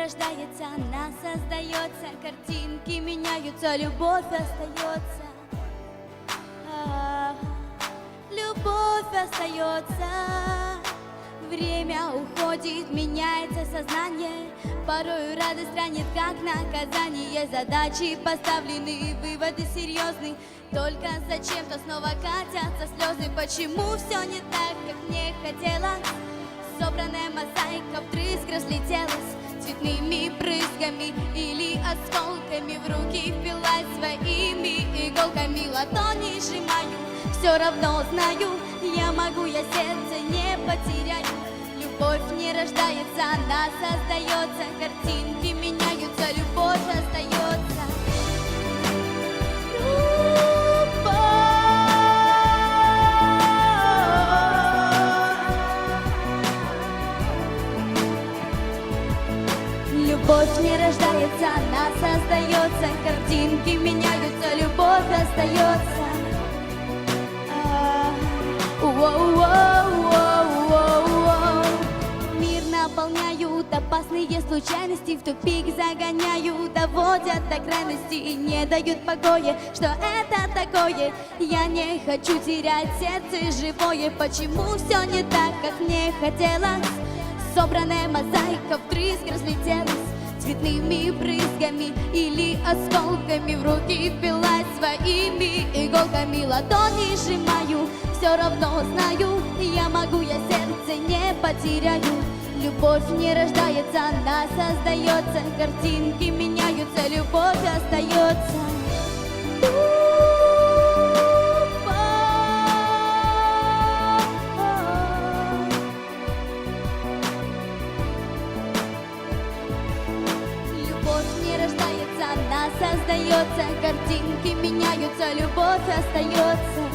рождается, она создается, картинки меняются, любовь остается. Любовь остается. Время уходит, меняется сознание. Порою радость ранит, как наказание. Задачи поставлены, выводы серьезны. Только зачем-то снова катятся слезы. Почему все не так, как мне хотелось? Собранная мозаика вдрызг разлетелась цветными брызгами или осколками. В руки впилась своими иголками. Ладони сжимаю, все равно знаю, я могу, я сердце не потеряю. Любовь не рождается, она создается, картинки меняются, любовь остается. Любовь не рождается, она создается, картинки меняются, любовь остается. Мир наполняют опасные случайности, в тупик загоняют, доводят до крайности и не дают покоя. Что это такое? Я не хочу терять сердце живое. Почему все не так, как мне хотелось? Собранная мозаика вдрызг разлетелась цветными брызгами или осколками. В руки впилась своими иголками. Ладони сжимаю, все равно знаю, я могу, я сердце не потеряю. Любовь не рождается, она создается, картинки меняются, любовь остается. Она создается, картинки меняются, любовь остается.